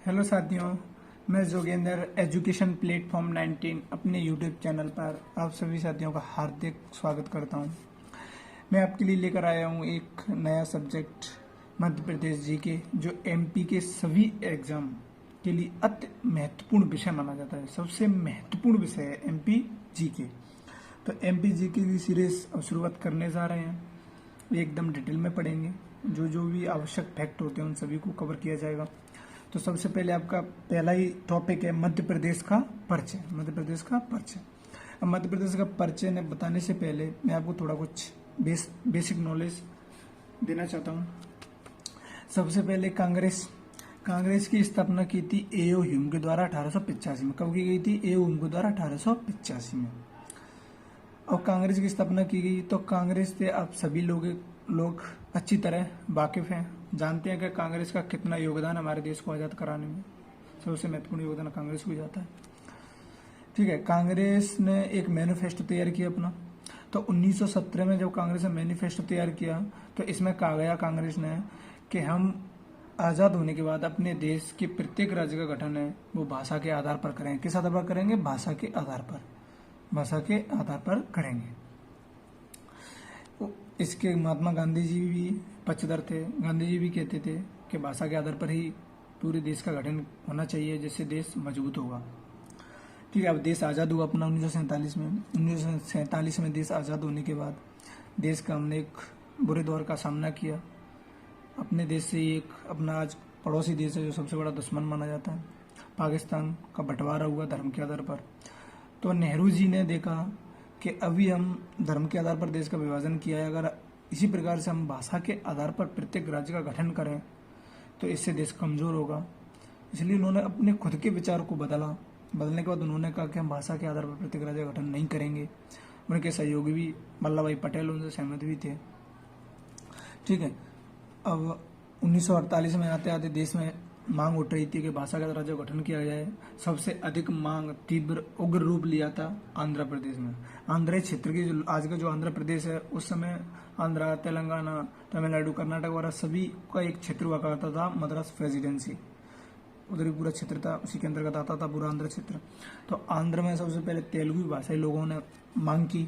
Hello साथियों, मैं Jogendra education platform 19 अपने यूट्यूब चैनल पर आप सभी साथियों का हार्दिक स्वागत करता हूं। मैं आपके लिए लेकर आया हूं एक नया सब्जेक्ट मध्य प्रदेश जीके, जो एमपी के सभी एग्जाम के लिए अति महत्वपूर्ण विषय माना जाता है। सबसे महत्वपूर्ण विषय है एमपी जीके। तो एमपी जीके की सीरीज अब शुरुआत करने जा रहे हैं। एकदम डिटेल में पढ़ेंगे, जो जो भी आवश्यक फैक्ट होते हैं उन सभी को कवर किया जाएगा। तो सबसे पहले आपका पहला ही टॉपिक है मध्य प्रदेश का परिचय। मध्य प्रदेश का परिचय। अब मध्य प्रदेश का परिचय ने बताने से पहले मैं आपको थोड़ा कुछ बेसिक नॉलेज देना चाहता हूँ। सबसे पहले कांग्रेस की स्थापना की थी एओ ह्यूम के द्वारा 1885 में। कब की गई थी? एओ ह्यूम के द्वारा 1885 में। और कांग्रेस की स्थापना की गई तो कांग्रेस से आप सभी लोग अच्छी तरह वाकिफ हैं, जानते हैं कि कांग्रेस का कितना योगदान हमारे देश को आज़ाद कराने में। सबसे महत्वपूर्ण योगदान कांग्रेस को जाता है। ठीक है, कांग्रेस ने एक मैनिफेस्टो तैयार किया अपना। तो 1917 में जब कांग्रेस ने मैनिफेस्टो तैयार किया तो इसमें कहा गया कांग्रेस ने कि हम आज़ाद होने के बाद अपने देश के प्रत्येक राज्य का गठन है वो भाषा के आधार पर करेंगे। किस आधार पर करेंगे? भाषा के आधार पर करेंगे। इसके महात्मा गांधी जी भी पक्षधर थे। गांधी जी भी कहते थे कि भाषा के आधार पर ही पूरे देश का गठन होना चाहिए, जिससे देश मजबूत होगा। ठीक है, अब देश आज़ाद हुआ अपना 1947 में। 1947 में देश आज़ाद होने के बाद देश का हमने एक बुरे दौर का सामना किया। अपने देश से एक अपना आज पड़ोसी देश है जो सबसे बड़ा दुश्मन माना जाता है, पाकिस्तान का बंटवारा हुआ धर्म के आधार पर। तो नेहरू जी ने देखा कि अभी हम धर्म के आधार पर देश का विभाजन किया है, अगर इसी प्रकार से हम भाषा के आधार पर प्रत्येक राज्य का गठन करें तो इससे देश कमज़ोर होगा। इसलिए उन्होंने अपने खुद के विचार को बदलने के बाद उन्होंने कहा कि हम भाषा के आधार पर प्रत्येक राज्य का गठन नहीं करेंगे। उनके सहयोगी भी वल्लभ भाई पटेल उनसे सहमत भी थे। ठीक है, अब 1948 में आते आते देश में मांग उठ रही थी कि भाषा का राज्य गठन किया जाए। सबसे अधिक मांग तीव्र उग्र रूप लिया था आंध्र प्रदेश में। आंध्र क्षेत्र की जो आज का जो आंध्र प्रदेश है, उस समय आंध्र, तेलंगाना, तमिलनाडु, कर्नाटक वगैरह सभी का एक क्षेत्र हुआ करता था, मद्रास प्रेसिडेंसी। उधर ही पूरा क्षेत्र था, उसी के अंतर्गत आता था पूरा आंध्र क्षेत्र। तो आंध्र में सबसे पहले तेलुगु भाषाई लोगों ने मांग की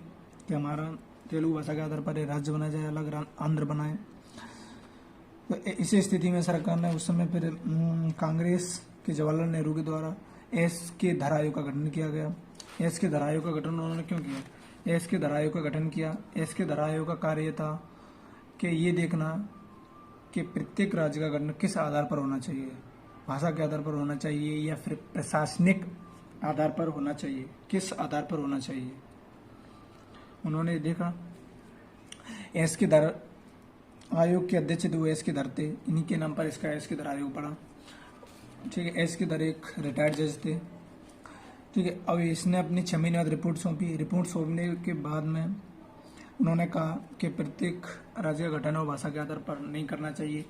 कि हमारा तेलुगु भाषा के आधार पर राज्य बनाया जाए, अलग आंध्र बनाए। तो इसी स्थिति में सरकार ने उस समय फिर कांग्रेस के जवाहरलाल नेहरू के द्वारा एस के धर आयोग का गठन किया गया। एस के धर आयोग का गठन उन्होंने क्यों किया? एस के धर आयोग का गठन किया। एस के धर आयोग का कार्य था कि ये देखना कि प्रत्येक राज्य का गठन किस आधार पर होना चाहिए, भाषा के आधार पर होना चाहिए या फिर प्रशासनिक आधार पर होना चाहिए, किस आधार पर होना चाहिए। उन्होंने देखा। एस के धर आयोग के अध्यक्ष थे वो एस के धर थे, इन्हीं के नाम पर इसका एस के धर आयोग पड़ा। ठीक है, एस के धर एक रिटायर्ड जज थे। ठीक है, अब इसने अपनी 6 महीने बाद रिपोर्ट सौंपी। रिपोर्ट सौंपने के बाद में उन्होंने कहा कि प्रत्येक राज्य का गठन और भाषा के आधार पर नहीं करना चाहिए,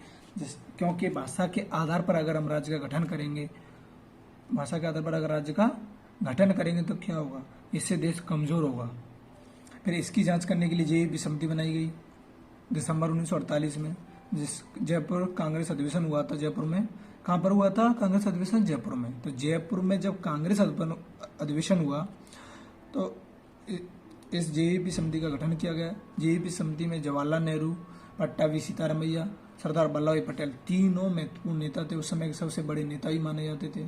क्योंकि भाषा के आधार पर अगर हम राज्य का गठन करेंगे, भाषा के आधार पर अगर राज्य का गठन करेंगे तो क्या होगा? इससे देश कमजोर होगा। फिर इसकी जांच करने के लिए जेईबी समिति बनाई गई दिसंबर 1948 में। जयपुर कांग्रेस अधिवेशन हुआ था। जयपुर में कहाँ पर हुआ था कांग्रेस अधिवेशन? जयपुर में। तो जयपुर में जब कांग्रेस अधिवेशन हुआ तो इस जेईपी समिति का गठन किया गया। जेईपी समिति में जवाहरलाल नेहरू, पट्टाभी सीतारामैया, सरदार वल्लभ भाई पटेल तीनों महत्वपूर्ण नेता थे। उस समय के सबसे बड़े नेता भी माने जाते थे,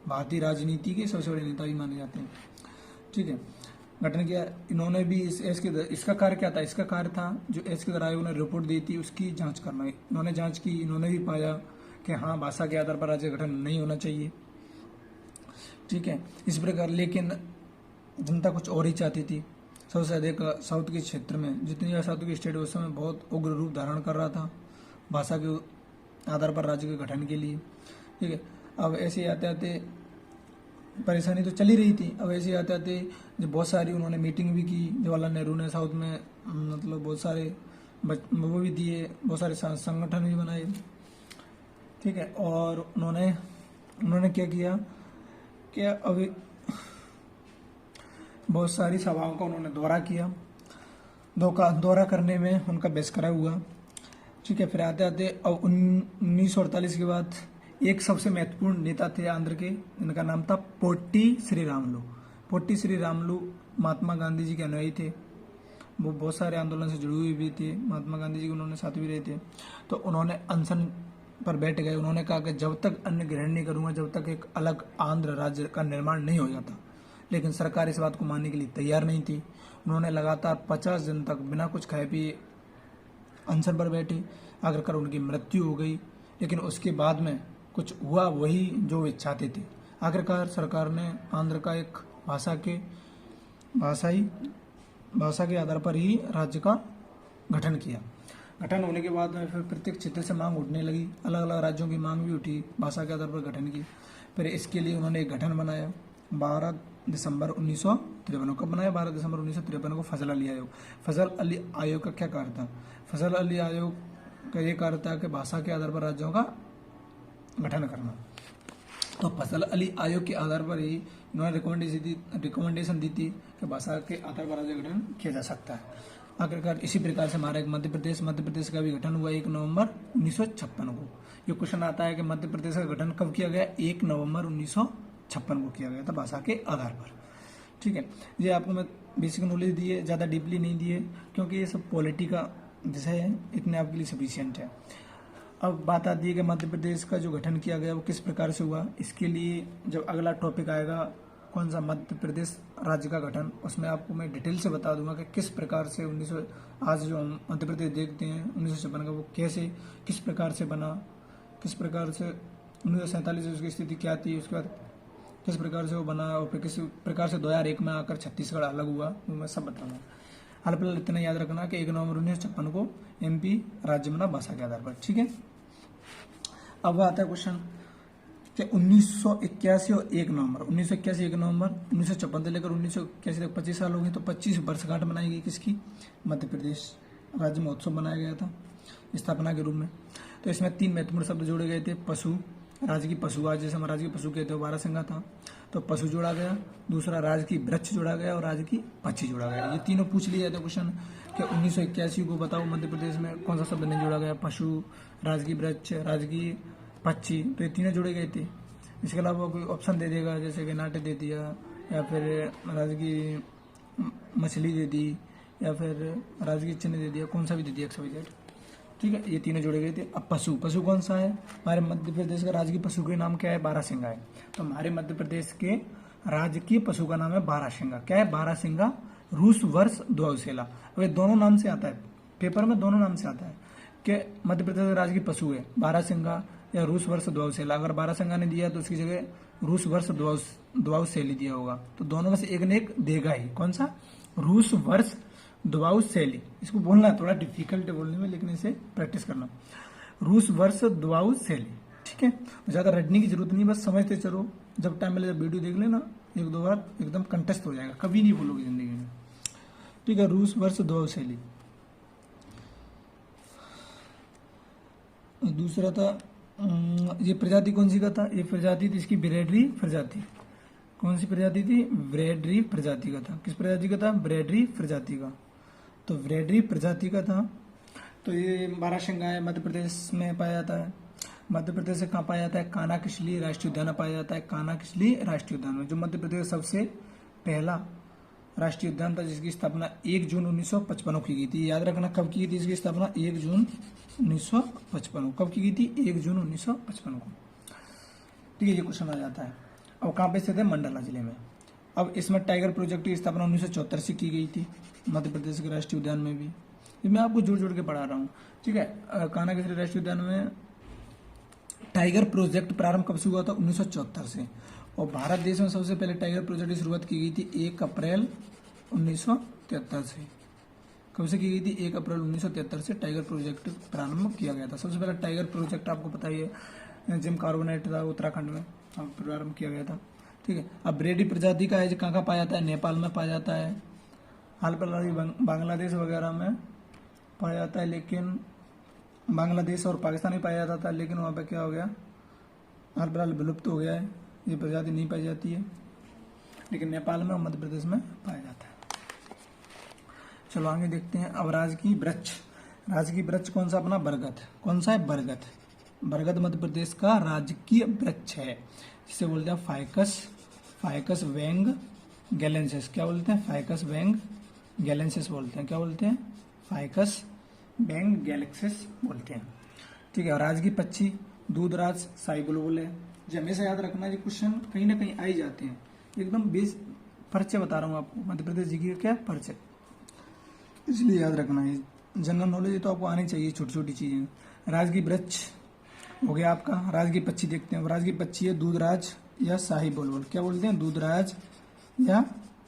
भारतीय राजनीति के सबसे बड़े नेता भी माने जाते हैं। ठीक है, गठन किया इन्होंने भी। इसका कार्य क्या था? इसका कार्य था जो एस के धर आयोग ने रिपोर्ट दी थी उसकी जांच करना। इन्होंने जांच की, इन्होंने भी पाया कि हाँ, भाषा के आधार पर राज्य गठन नहीं होना चाहिए। ठीक है, इस प्रकार लेकिन जनता कुछ और ही चाहती थी। सबसे अधिक साउथ के क्षेत्र में, जितनी साउथ की स्टेट उस समय बहुत उग्र रूप धारण कर रहा था भाषा के आधार पर राज्य के गठन के लिए। ठीक है, अब ऐसे आते आते परेशानी तो चली रही थी। अब ऐसे आते आते जब बहुत सारी उन्होंने मीटिंग भी की, जवाहरलाल नेहरू ने साउथ में मतलब बहुत सारे वो भी दिए, बहुत सारे संगठन भी बनाए। ठीक है, और उन्होंने क्या किया कि अभी बहुत सारी सभाओं का उन्होंने दौरा किया। दौरा करने में उनका बहिष्कार हुआ। ठीक है, फिर आते आते अब 1948 के बाद एक सबसे महत्वपूर्ण नेता थे आंध्र के, इनका नाम था पोट्टी श्रीरामुलु। पोट्टी श्रीरामुलु महात्मा गांधी जी के अनुयायी थे। वो बहुत सारे आंदोलन से जुड़े हुए भी थे, महात्मा गांधी जी के उन्होंने साथ भी रहे थे। तो उन्होंने अनशन पर बैठ गए। उन्होंने कहा कि जब तक अन्न ग्रहण नहीं करूंगा, जब तक एक अलग आंध्र राज्य का निर्माण नहीं हो जाता। लेकिन सरकार इस बात को मानने के लिए तैयार नहीं थी। उन्होंने लगातार 50 दिन तक बिना कुछ खाए पिए अनशन पर बैठे, आखिरकार उनकी मृत्यु हो गई। लेकिन उसके बाद में कुछ हुआ वही जो वे चाहते थे। आखिरकार सरकार ने आंध्र का एक भाषा के आधार पर ही राज्य का गठन किया। गठन होने के बाद में फिर प्रत्येक क्षेत्र से मांग उठने लगी, अलग अलग राज्यों की मांग भी उठी भाषा के आधार पर गठन की। फिर इसके लिए उन्होंने एक गठन बनाया 12 दिसंबर 1953 को बनाया। 12 दिसंबर 1953 को फजल अली आयोग। फजल अली आयोग का क्या कार्य था? फजल अली आयोग का ये कार्य था कि भाषा के आधार पर राज्यों का गठन करना। तो फजल अली आयोग के आधार पर ही उन्होंने रिकमेंडेशन दी थी कि भाषा के आधार पर राज्य गठन किया जा सकता है। आखिरकार इसी प्रकार से हमारा एक मध्य प्रदेश का भी गठन हुआ 1 नवंबर 1956 को। ये क्वेश्चन आता है कि मध्य प्रदेश का गठन कब किया गया? 1 नवंबर 1956 को किया गया था भाषा के आधार पर। ठीक है, ये आपको मैं बेसिक नॉलेज दी है, ज़्यादा डीपली नहीं दी है क्योंकि ये सब पॉलिटी का विषय है, इतने आपके लिए सफिशियंट है। अब बात आती है कि मध्य प्रदेश का जो गठन किया गया वो किस प्रकार से हुआ। इसके लिए जब अगला टॉपिक आएगा कौन सा मध्य प्रदेश राज्य का गठन, उसमें आपको मैं डिटेल से बता दूंगा कि किस प्रकार से आज जो हम मध्य प्रदेश देखते हैं 1956 का वो कैसे किस प्रकार से बना, किस प्रकार से 1947 उसकी स्थिति क्या थी, उसके बाद किस प्रकार से वो बना और फिर किस प्रकार से 2001 में आकर छत्तीसगढ़ अलग हुआ, वो मैं सब बताऊंगा। हाल फिलहाल इतना याद रखना कि 1 नवंबर 1956 को MP राज्य बना भाषा के आधार पर। ठीक है, अब आता है क्वेश्चन कि 1981 और 1 नवंबर 1951 1 नवंबर 1956 से लेकर 1981 तक 25 साल हो गए। तो 25 वर्षगांठ मनाई गई किसकी? मध्य प्रदेश राज्य महोत्सव मनाया गया था स्थापना के रूप में। तो इसमें 3 महत्वपूर्ण शब्द जोड़े गए थे। पशु, राज्य की पशु, आज जैसे हम राज्य की पशु कहते हैं बारहसिंगा था, तो पशु जोड़ा गया। दूसरा राज्य की वृक्ष जोड़ा गया और राज्य की पक्षी जोड़ा गया। ये तीनों पूछ लिया था क्वेश्चन कि 1981 को बताओ मध्य प्रदेश में कौन सा शब्द नहीं जोड़ा गया? पशु, राज्य की वृक्ष, राज्य की पक्षी, तो ये तीनों जोड़े गए थे। इसके अलावा कोई ऑप्शन दे देगा जैसे कि नाट्य दे दिया या फिर राज्य की मछली दे दी या फिर राज्य की चिन्ह दे दिया, कौन सा भी दे दिया XYZ। ठीक है, ये तीनों जोड़े गए थे। अब पशु कौन सा है? हमारे मध्य प्रदेश का राज्य की पशु के नाम क्या है? बारहसिंगा है। तो हमारे मध्य प्रदेश के राज्य की पशु का नाम है बारहसिंगा। क्या है? बारहसिंगा रूस वर्ष द्वाउसेला। अब ये दोनों नाम से आता है, पेपर में दोनों नाम से आता है कि मध्य प्रदेश राज्य की पशु है बारहसिंगा या रूस वर्ष द्वाउसेला। अगर बारहसिंगा ने दिया तो उसकी जगह रूस वर्ष द्वाउसेली दिया होगा। तो दोनों में से एक ने एक देगा ही। कौन सा? रूस वर्ष द्वाउसेली। इसको बोलना है, थोड़ा डिफिकल्ट है बोलने में, लेकिन इसे प्रैक्टिस करना। रूस वर्ष द्वाउसेली। ठीक है, ज्यादा रटने की जरूरत नहीं, बस समझते चलो। जब टाइम मिले जब वीडियो देख लेना 1-2 बार, एकदम कंटेस्ट हो जाएगा, कभी नहीं भूलोगे जिंदगी में। ठीक है, रूस वर्ष द्वाउसेली। दूसरा था ये प्रजाति कौन सी का था? ये प्रजाति थी इसकी ब्रैडरी प्रजाति। कौन सी प्रजाति थी? ब्रैडरी प्रजाति का था। किस प्रजाति का था? ब्रैडरी प्रजाति का। तो ब्रैडरी प्रजाति का था। तो ये बारहसिंगा है, मध्य प्रदेश में पाया जाता है। मध्य प्रदेश से कहाँ पाया जाता है? कानाकिसली राष्ट्रीय उद्यान में पाया जाता है। कानाकिसली राष्ट्रीय उद्यान में, जो मध्य प्रदेश सबसे पहला राष्ट्रीय उद्यान था, जिसकी स्थापना 1 जून 1955 की गई थी। याद रखना कब की गई थी इसकी स्थापना? 1 जून 1955। कब की गई थी? 1 जून 1955 को। ठीक है, ये क्वेश्चन आ जाता है। अब कहाँ पे स्थित है? मंडला जिले में। अब इसमें टाइगर प्रोजेक्ट की स्थापना 1974 से की गई थी मध्य प्रदेश के राष्ट्रीय उद्यान में भी। ये मैं आपको जोड़ जोड़ के पढ़ा रहा हूँ। ठीक है, कानाकिसली राष्ट्रीय उद्यान में टाइगर प्रोजेक्ट प्रारंभ कब से हुआ था? 1974 से। और भारत देश में सबसे पहले टाइगर प्रोजेक्ट की शुरुआत की गई थी 1 अप्रैल 1973 से। कब से की गई थी? 1 अप्रैल 1973 से टाइगर प्रोजेक्ट प्रारंभ किया गया था। सबसे पहला टाइगर प्रोजेक्ट आपको पता ही है, जिम कार्बोनेट था उत्तराखंड में प्रारंभ किया गया था। ठीक है, अब ब्रैडरी प्रजाति का है जो कहाँ पाया जाता है? नेपाल में पाया जाता है। हाल फिलहाल बांग्लादेश वगैरह में पाया जाता है, लेकिन बांग्लादेश और पाकिस्तान में पाया जाता था, लेकिन वहाँ पे क्या हो गया? हाल फिलहाल विलुप्त हो गया है, ये प्रजाति नहीं पाई जाती है, लेकिन नेपाल में और मध्य प्रदेश में पाया जाता है। चलो आगे देखते हैं। अब राज्य की वृक्ष कौन सा? अपना बरगद। कौन सा है? बरगद। बरगद मध्य प्रदेश का राजकीय वृक्ष है, जिसे बोलते हैं फाइकस वैंग गैलेंसिस। क्या बोलते हैं? फाइकस वैंग गैलेंसिस बोलते हैं। क्या बोलते हैं? फाइकस वैंग गैलेक्सिस बोलते हैं। ठीक है। और राजकीय पक्षी दूधराज शाही बुलबुल है। जो हमेशा याद रखना, ये क्वेश्चन कहीं ना कहीं आ ही जाते हैं। एकदम बेस परिचय बता रहा हूँ आपको, मध्य प्रदेश जी की क्या परिचय, इसलिए याद रखना है। जनरल नॉलेज तो आपको आनी चाहिए, छोटी छोटी चीजें। राजकीय वृक्ष हो गया आपका। राजकीय पक्षी देखते हैं। राजकीय पक्षी है दूधराज या शाही बुलबुल। क्या बोलते हैं? दूधराज या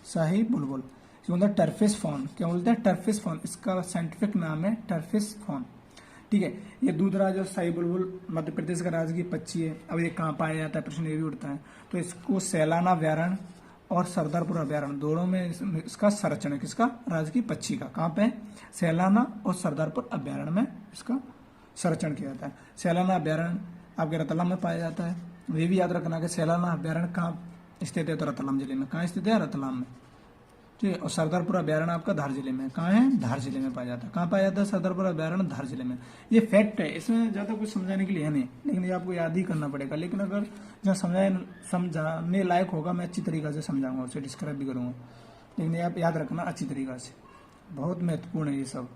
शाही बुलबुल। मतलब टर्फिस फॉन। क्या बोलते हैं? टर्फिस फॉन। इसका साइंटिफिक नाम है टर्फिस फॉन। ठीक है। ये दूधराज और शाही बुलबुल मध्य प्रदेश का राजकीय पक्षी है। अब ये कहाँ पाया जाता है, प्रश्न ये भी उठता है। तो इसको सैलाना अभ्यारण्य और सरदारपुर अभ्यारण्य दोनों में इसका संरक्षण है। किसका? राजकीय पक्षी का। कहाँ पे? सैलाना और सरदारपुर अभ्यारण्य में इसका संरक्षण किया जाता है। सैलाना अभ्यारण्य आपके रतलाम में पाया जाता है। ये भी याद रखना कि सैलाना अभ्यारण्य कहाँ स्थित है, तो रतलाम जिले में। कहाँ स्थित है? रतलाम में। ठीक है। और सरदारपुर अभ्यारण्य आपका धार जिले में। कहाँ है? धार जिले में पाया जाता है। कहाँ पाया जाता है? सरदारपुर अभ्यारण्य धार जिले में। ये फैक्ट है, इसमें ज्यादा कुछ समझाने के लिए है नहीं, लेकिन ये आपको याद ही करना पड़ेगा। लेकिन अगर जब समझाने लायक होगा, मैं अच्छी तरीके से समझाऊंगा, उसे डिस्क्राइब भी करूंगा। लेकिन ये आप याद रखना अच्छी तरीके से, बहुत महत्वपूर्ण है, ये सब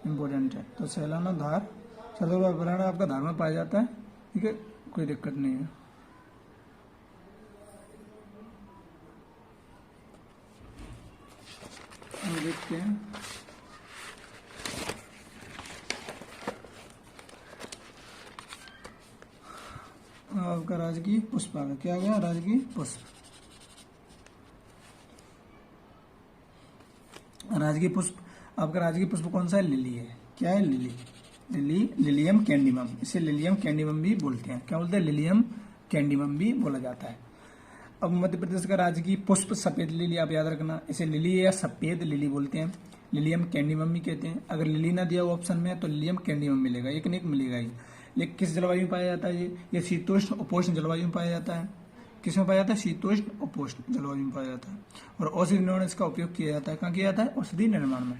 इम्पोर्टेंट है। तो सैलाना धार सरदारपुर अभ्यारण्य आपका धार में पाया जाता है। ठीक है, कोई दिक्कत नहीं है। देखते हैं आपका राजकीय पुष्प आ गया। क्या गया? राजकीय पुष्प। राजकीय पुष्प आपका राजकीय पुष्प कौन सा है? लिली है। क्या है? लिली। लिलियम कैंडिमम। इसे लिलियम कैंडिमम भी बोलते हैं। क्या बोलते हैं? लिलियम कैंडिमम भी बोला जाता है। अब मध्य प्रदेश का राजकीय पुष्प सफेद लिली, आप याद रखना, इसे लिली या सफेद लिली बोलते हैं। लिलियम कैंडिमम भी कहते हैं। अगर लिली ना दिया हुआ ऑप्शन में तो लिलियम कैंडिमम मिलेगा, एक न एक मिलेगा ही। लेकिन किस जलवायु में पाया जाता है? ये शीतोष्ण उपोष्ण जलवायु में पाया जाता है। किस में पाया जाता है? शीतोष्ण उपोष्ण जलवायु में पाया जाता है। और औषधि निर्माण इसका उपयोग किया जाता है। कहाँ किया जाता है? औषधि निर्माण में।